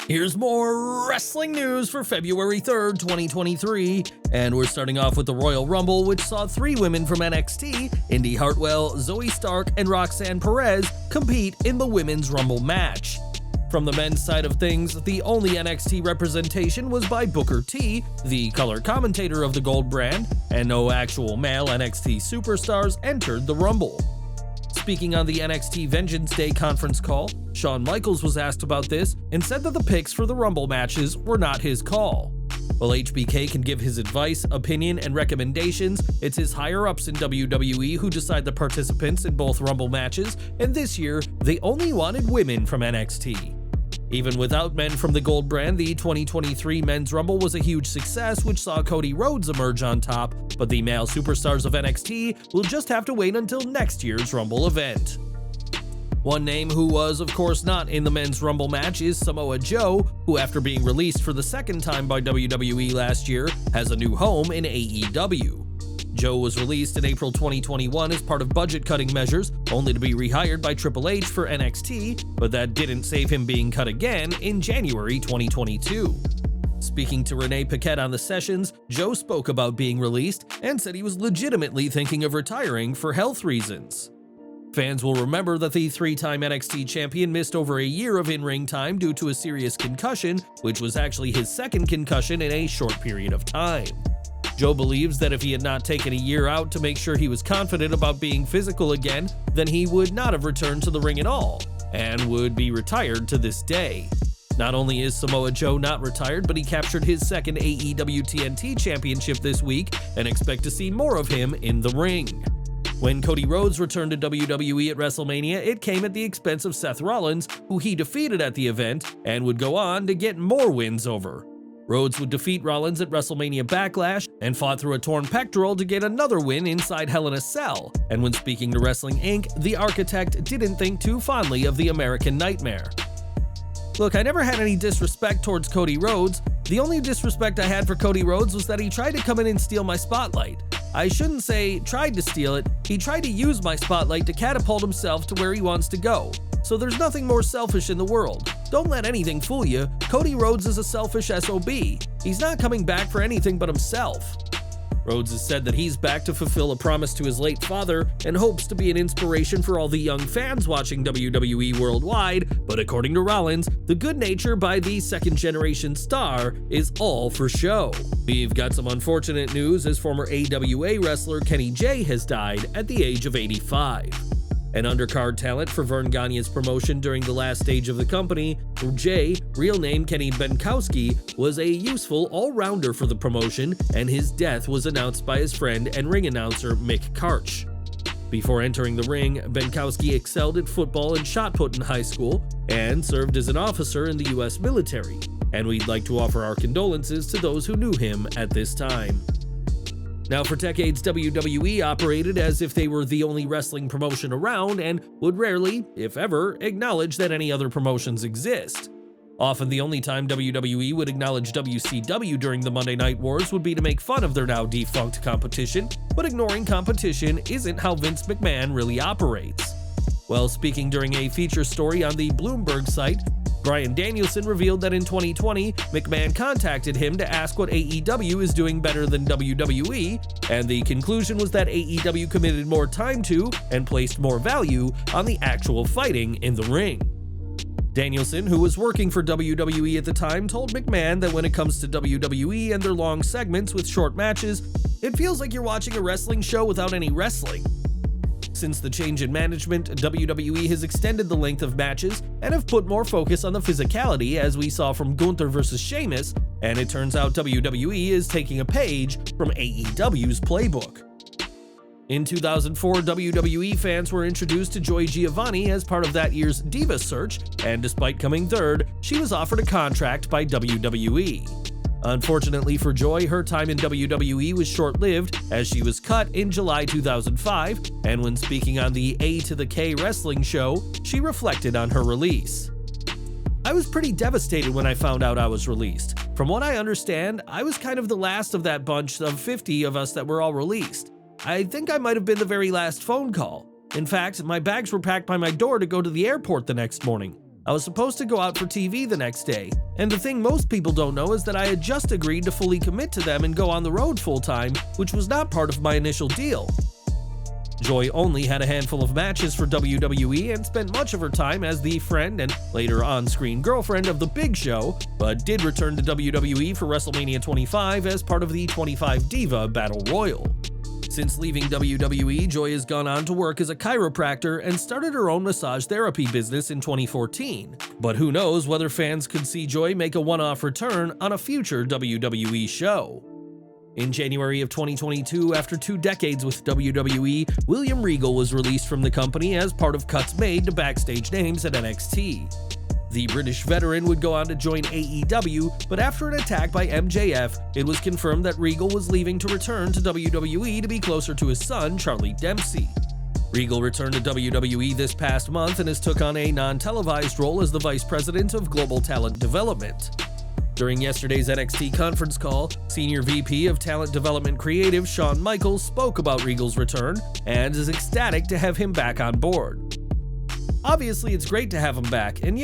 Here's more wrestling news for February 3rd, 2023, and we're starting off with the Royal Rumble, which saw 3 women from NXT, Indy Hartwell, Zoe Stark, and Roxanne Perez, compete in the Women's Rumble match. From the men's side of things, the only NXT representation was by Booker T, the color commentator of the Gold brand, and no actual male NXT superstars entered the Rumble. Speaking on the NXT Vengeance Day conference call, Shawn Michaels was asked about this and said that the picks for the Rumble matches were not his call. While HBK can give his advice, opinion, and recommendations, it's his higher-ups in WWE who decide the participants in both Rumble matches, and this year, they only wanted women from NXT. Even without men from the Gold brand, the 2023 Men's Rumble was a huge success, which saw Cody Rhodes emerge on top, but the male superstars of NXT will just have to wait until next year's Rumble event. One name who was, of course, not in the Men's Rumble match is Samoa Joe, who, after being released for the second time by WWE last year, has a new home in AEW. Joe was released in April 2021 as part of budget-cutting measures, only to be rehired by Triple H for NXT, but that didn't save him being cut again in January 2022. Speaking to Renee Paquette on the sessions, Joe spoke about being released and said he was legitimately thinking of retiring for health reasons. Fans will remember that the 3-time NXT champion missed over a year of in-ring time due to a serious concussion, which was actually his second concussion in a short period of time. Joe believes that if he had not taken a year out to make sure he was confident about being physical again, then he would not have returned to the ring at all, and would be retired to this day. Not only is Samoa Joe not retired, but he captured his second AEW TNT championship this week, and expect to see more of him in the ring. When Cody Rhodes returned to WWE at WrestleMania, it came at the expense of Seth Rollins, who he defeated at the event, and would go on to get more wins over. Rhodes would defeat Rollins at WrestleMania Backlash and fought through a torn pectoral to get another win inside Hell in a Cell, and when speaking to Wrestling Inc., the Architect didn't think too fondly of the American Nightmare. Look, I never had any disrespect towards Cody Rhodes. The only disrespect I had for Cody Rhodes was that he tried to come in and steal my spotlight. I shouldn't say tried to steal it, he tried to use my spotlight to catapult himself to where he wants to go. So there's nothing more selfish in the world. Don't let anything fool you. Cody Rhodes is a selfish SOB. He's not coming back for anything but himself. Rhodes has said that he's back to fulfill a promise to his late father and hopes to be an inspiration for all the young fans watching WWE worldwide, but according to Rollins, the good nature by the second-generation star is all for show. We've got some unfortunate news as former AWA wrestler Kenny Jay has died at the age of 85. An undercard talent for Vern Gagne's promotion during the last stage of the company, Jay, real name Kenny Benkowski, was a useful all-rounder for the promotion, and his death was announced by his friend and ring announcer Mick Karch. Before entering the ring, Benkowski excelled at football and shot put in high school, and served as an officer in the U.S. military, and we'd like to offer our condolences to those who knew him at this time. Now, for decades, WWE operated as if they were the only wrestling promotion around and would rarely, if ever, acknowledge that any other promotions exist. Often the only time WWE would acknowledge WCW during the Monday Night Wars would be to make fun of their now defunct competition, but ignoring competition isn't how Vince McMahon really operates. While speaking during a feature story on the Bloomberg site, Bryan Danielson revealed that in 2020, McMahon contacted him to ask what AEW is doing better than WWE, and the conclusion was that AEW committed more time to and placed more value on the actual fighting in the ring. Danielson, who was working for WWE at the time, told McMahon that when it comes to WWE and their long segments with short matches, it feels like you're watching a wrestling show without any wrestling. Since the change in management, WWE has extended the length of matches and have put more focus on the physicality, as we saw from Gunther vs. Sheamus, and it turns out WWE is taking a page from AEW's playbook. In 2004, WWE fans were introduced to Joy Giovanni as part of that year's Diva Search, and despite coming third, she was offered a contract by WWE. Unfortunately for Joy, her time in WWE was short-lived, as she was cut in July 2005, and when speaking on the A to the K wrestling show, she reflected on her release. I was pretty devastated when I found out I was released. From what I understand, I was kind of the last of that bunch of 50 of us that were all released. I think I might have been the very last phone call. In fact, my bags were packed by my door to go to the airport the next morning. I was supposed to go out for TV the next day, and the thing most people don't know is that I had just agreed to fully commit to them and go on the road full-time, which was not part of my initial deal. Joy only had a handful of matches for WWE and spent much of her time as the friend and later on-screen girlfriend of The Big Show, but did return to WWE for WrestleMania 25 as part of the 25 Diva Battle Royal. Since leaving WWE, Joy has gone on to work as a chiropractor and started her own massage therapy business in 2014. But who knows whether fans could see Joy make a one-off return on a future WWE show. In January of 2022, after 2 decades with WWE, William Regal was released from the company as part of cuts made to backstage names at NXT. The British veteran would go on to join AEW, but after an attack by MJF, it was confirmed that Regal was leaving to return to WWE to be closer to his son, Charlie Dempsey. Regal returned to WWE this past month and has took on a non-televised role as the Vice President of Global Talent Development. During yesterday's NXT conference call, Senior VP of Talent Development Creative Shawn Michaels spoke about Regal's return and is ecstatic to have him back on board. Obviously, it's great to have him back, and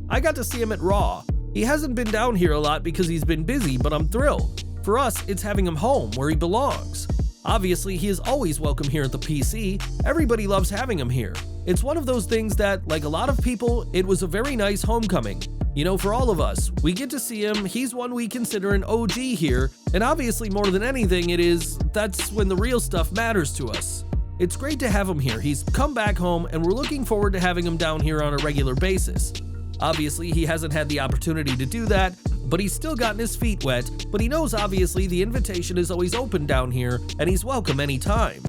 I got to see him at Raw. He hasn't been down here a lot because he's been busy, but I'm thrilled. For us, it's having him home where he belongs. Obviously, he is always welcome here at the PC. Everybody loves having him here. It's one of those things that, like a lot of people, it was a very nice homecoming. For all of us, we get to see him, he's one we consider an OG here, and obviously more than anything that's when the real stuff matters to us. It's great to have him here, he's come back home, and we're looking forward to having him down here on a regular basis. Obviously, he hasn't had the opportunity to do that, but he's still gotten his feet wet, but he knows obviously the invitation is always open down here, and he's welcome anytime.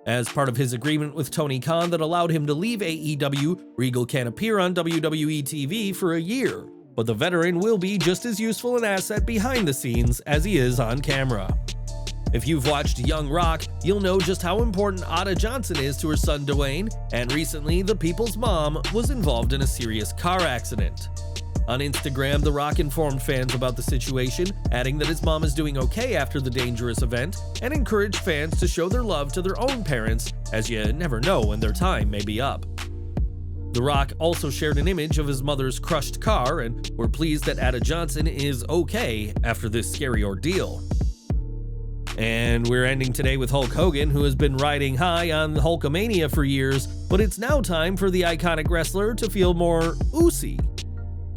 As part of his agreement with Tony Khan that allowed him to leave AEW, Regal can appear on WWE TV for a year, but the veteran will be just as useful an asset behind the scenes as he is on camera. If you've watched Young Rock, you'll know just how important Ada Johnson is to her son Dwayne, and recently the People's mom was involved in a serious car accident. On Instagram, The Rock informed fans about the situation, adding that his mom is doing okay after the dangerous event, and encouraged fans to show their love to their own parents, as you never know when their time may be up. The Rock also shared an image of his mother's crushed car, and we're pleased that Ada Johnson is okay after this scary ordeal. And we're ending today with Hulk Hogan, who has been riding high on Hulkamania for years, but it's now time for the iconic wrestler to feel more Uced.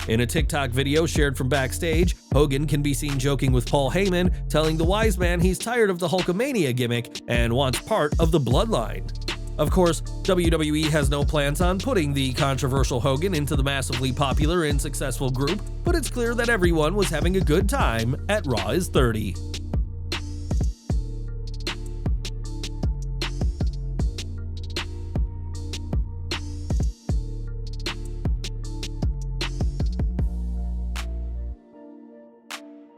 In a TikTok video shared from backstage, Hogan can be seen joking with Paul Heyman, telling the wise man he's tired of the Hulkamania gimmick and wants part of the Bloodline. Of course, WWE has no plans on putting the controversial Hogan into the massively popular and successful group, but it's clear that everyone was having a good time at Raw is 30.